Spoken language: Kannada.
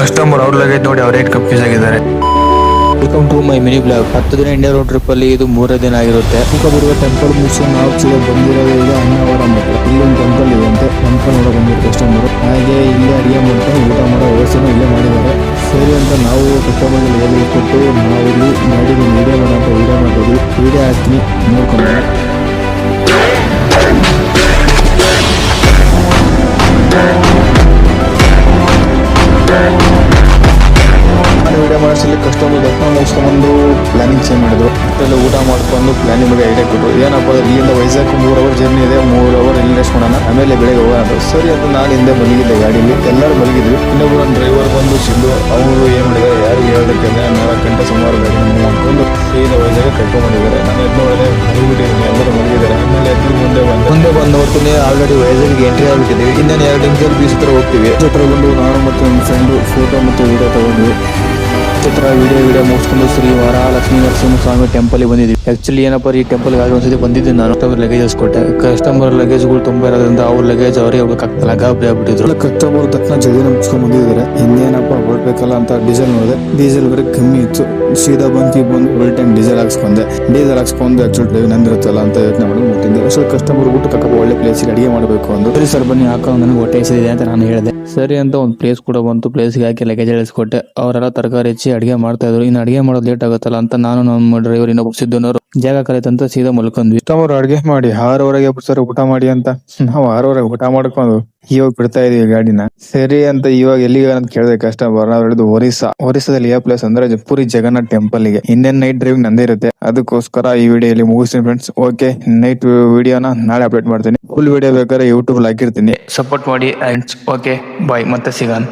ಕಸ್ಟಮರ್ ಅವ್ರ ಲಗೇಜ್ ನೋಡಿ ಅವರೇ ಕನ್ಫ್ಯೂಸ್ ಆಗಿದ್ದಾರೆ. Welcome to my mini blog. 10 ದಿನ ಇಂಡಿಯಾ ರೋಡ್ ಟ್ರಿಪ್ ಅಲ್ಲಿ ಇದು 3ನೇ ದಿನ ಆಗಿರುತ್ತೆ. ಬರುವ ಟೆಂಪಲ್ ಮುಗಿಸಿ ನಾವು ಸೀದಾ ಬಂದಿರೋದು ಈಗ ಅಣ್ಣವರ ಮಠ. ಇಲ್ಲಿ ಒಂದು ಟೆಂಪಲ್ ಇದೆ ಅಂತೆ, ಟೆಂಪಲ್ ನೋಡೋ ಬಂದಿರೋ ಕಸ್ಟಮರ್. ಹಾಗೆ ಇಲ್ಲಿ ಅಡಿಗೆ ಮಾಡ್ಕೊಂಡು ಊಟ ಮಾಡೋ ವ್ಯವಸ್ಥೆನೂ ಇಲ್ಲೇ ಮಾಡಿದ್ದಾರೆ. ಸರಿ ಅಂತ ನಾವು ಕಸ್ಟಮರ್ ಹೇಳಿ ಕೊಟ್ಟು ನಾವು ಇಲ್ಲಿ ಗಾಡಿಗೆ ವಿಡಿಯೋ ಮಾಡೋಂಥ ವಿಡಿಯೋ ಮಾಡಿದ್ವಿ. ವಿಡಿಯೋ ಹಾಕ್ತೀನಿ ನೋಡ್ಕೊಂಡು ವಿಡಿಯೋ ಮಾಡಿಸಲಿ. ಕಸ್ಟಮರ್ ದರ್ಶನ ಮುಗಿಸ್ಕೊಂಡು ಪ್ಲಾನಿಂಗ್ ಚೇಂಜ್ ಮಾಡಿದ್ರು. ಅಷ್ಟೆಲ್ಲ ಊಟ ಮಾಡ್ಕೊಂಡು ಪ್ಲಾನಿಂಗ್ ಬಗ್ಗೆ ಐಡಿಯಾ ಕೊಟ್ಟರು. ಏನಪ್ಪ ಇಲ್ಲಿಂದ ವೈಜಾಗ್ 3 ಅವರ್ ಜರ್ನಿ ಇದೆ, 3 ಅವರ್ ಇಲ್ಲಿ ರೆಸ್ಟ್ ಮಾಡೋಣ, ಆಮೇಲೆ ಬೆಳಗ್ಗೆ ಹೋಗೋಣ ಅಂತ. ಸರಿ ಅಂತ ನಾನು ಹಿಂದೆ ಮಲಗಿದ್ದೆ ಗಾಡಿಯಲ್ಲಿ, ಎಲ್ಲರೂ ಮಲಗಿದ್ವಿ. ಇನ್ನೊಬ್ರು ನನ್ನ ಡ್ರೈವರ್ ಬಂದು ಸಿದ್ದು ಅವರು ಏನ್ ಮಾಡಿದ್ದಾರೆ ಯಾರಿಗೆ ಹೇಳೋದಕ್ಕೆ 4 ಗಂಟೆ ಸುಮಾರು ಗಾಡಿ ಮೂವ್ ಮಾಡ್ಕೊಂಡು ಸೀದಾ ವೈಜಾಗ್ ಕರ್ಕೊಂಡ್ಬಂದಿದ್ದಾರೆ. ನಾನು ಎದ್ದು ನೋಡಿದೆ ಮಲಗಿಬಿಟ್ಟಿದ್ದೀನಿ, ಎಲ್ಲರೂ ಮಲಗಿದ್ದಾರೆ. ಆಮೇಲೆ ಎದ್ದು ಮುಂದೆ ಬಂದು ನೋಡ್ತೀನಿ ಆಲ್ರೆಡಿ ವೈಜಾಗ್ ಎಂಟ್ರಿ ಆಗಿಬಿಟ್ಟಿದ್ದೀವಿ. ಇನ್ನೇನು 2 ನಿಮಿಷದಲ್ಲಿ ಬೀಚ್ ಹತ್ರ ಹೋಗ್ತೀವಿ. ಹತ್ರ ಬಂದು ನಾನು ಮತ್ತು ನನ್ನ ಫ್ರೆಂಡು ಫೋಟೋ ಮತ್ತು ವಿಡಿಯೋ ತಗೊಂಡ್ವಿ. ಚಿತ್ರ ವಿಡಿಯೋ ಮುಗಿಸ್ಕೊಂಡು ಶ್ರೀ ವರಲಕ್ಷ್ಮೀ ನರಸಿಂಹಸ್ವಾಮಿ ಟೆಂಪಲ್ ಬಂದಿದ್ವಿ. ಆಕ್ಚುಲಿ ಏನಪ್ಪ ಈ ಟೆಂಪಲ್ ಆಗಿ ಒಂದ್ಸತಿ ಬಂದಿದ್ದೆ ನಾನು. ಕಸ್ಟಮರ್ ಲಗೇಜಸ್ ಕೊಟ್ಟೆ. ಕಸ್ಟಮರ್ ಲಗೇಜ್ಗಳು ತುಂಬಾ ಇರೋದ್ರಿಂದ ಅವ್ರ ಲಗೇಜ್ ಅವರೇ ಹೋಗ್ಬೇಕಾಗ್ತಲ್ಲ, ಗಾಬರಿ ಆಗ್ಬಿಟ್ಟಿದ್ರು. ಕಸ್ಟಮರ್ ತಕ್ಷಣ ಜಲ್ದಿ ಮುಗಿಸ್ಕೊಂಡ್ ಬಂದಿದ್ದಾರೆ. ಇನ್ನೇನಪ್ಪ ಹೊರಡ್ಬೇಕಲ್ಲ ಅಂತ ಡೀಸೆಲ್ ನೋಡಿದೆ. ಡೀಸೆಲ್ ಬರೀ ಕಮ್ಮಿ ಇತ್ತು. ಸೀದಾ ಬಂದು ಫುಲ್ ಟೈಮ್ ಡೀಸೆಲ್ ಹಾಕ್ಸ್ಕೊಂಡೆ. ಆಕ್ಚುಲಿ ಡ್ರೈವ್ ನಂದಿರುತ್ತಲ್ಲ ಅಂತ ಯೋಚನೆ ಮಾಡಿ ಮುಟ್ಟಿದ್ದೆ. ಅಷ್ಟು ಕಸ್ಟಮರ್ ಊಟ ಕಕ್ಕ ಒಳ್ಳೆ ಪ್ಲೇಸ್ ಅಡಿಗೆ ಮಾಡಬೇಕು ಅಂದು. ಸರಿ ಸರ್ ಬನ್ನಿ ಹಾಕೋ, ನನಗೆ ಹೊಟ್ಟೆ ಹಸಿದಿದೆ ಅಂತ ನಾನು ಹೇಳಿದೆ. ಸರಿ ಅಂತ ಒಂದು ಪ್ಲೇಸ್ ಕೂಡ ಬಂತು. ಪ್ಲೇಸ್ಗೆ ಹಾಕಿ ಲಗೇಜ್ ಇಳಿಸ್ಕೊಟ್ಟೆ. ಅವರೆಲ್ಲ ತರಕಾರಿ ಹೆಚ್ಚಿ ಅಡಿಗೆ ಮಾಡ್ತಾ ಇದ್ರು. ಇನ್ನು ಅಡಿಗೆ ಮಾಡೋದು ಲೇಟ್ ಆಗುತ್ತಲ್ಲ ಅಂತ ನಾನು ನಮ್ಮ ಡ್ರೈವರ್ ಇನ್ನೊಬ್ಬ ಸಿದ್ದನವರು ಜಾಗ ಕಲಿತಂತ ಸೀದಾ ಮಲ್ಕೊಂಡ್ವಿ. ಅವರು ಅಡಿಗೆ ಮಾಡಿ 6 ಬಿಡ್ತಾರೆ ಊಟ ಮಾಡಿ ಅಂತ. ನಾವು 6 ಊಟ ಮಾಡ್ಕೊಂಡು ಇವಾಗ ಬಿಡ್ತಾ ಇದೀವಿ ಗಾಡಿನ. ಸರಿ ಅಂತ ಇವಾಗ ಎಲ್ಲಿಗೆ ಅಂತ ಕೇಳಿದೆ ಕಸ್ಟಮರ್. ನಾವು ಹೇಳಿದ್ದು ಒರಿಸ್ಸಾದಲ್ಲಿ ಯಾವ ಪ್ಲೇಸ್ ಅಂದ್ರೆ ಪುರಿ ಜಗನ್ನಾಥ್ ಟೆಂಪಲ್ ಗೆ. ಇನ್ನೇನ್ ನೈಟ್ ಡ್ರೈವಿಂಗ್ ನಂದೇ ಇರುತ್ತೆ. ಅದಕ್ಕೋಸ್ಕರ ಈ ವಿಡಿಯೋಲಿ ಮುಗಿಸ್ತೀನಿ ಫ್ರೆಂಡ್ಸ್. ಓಕೆ, ನೈಟ್ ವಿಡಿಯೋನ ನಾಳೆ ಅಪ್ಡೇಟ್ ಮಾಡ್ತೀನಿ. ಫುಲ್ ವಿಡಿಯೋ ಬೇಕಾದ್ರೆ ಯೂಟ್ಯೂಬ್ ಹಾಕಿರ್ತೀನಿ. ಸಪೋರ್ಟ್ ಮಾಡಿ ಫ್ರೆಂಡ್ಸ್. ಓಕೆ ಬಾಯ್, ಮತ್ತೆ ಸಿಗೋಣ.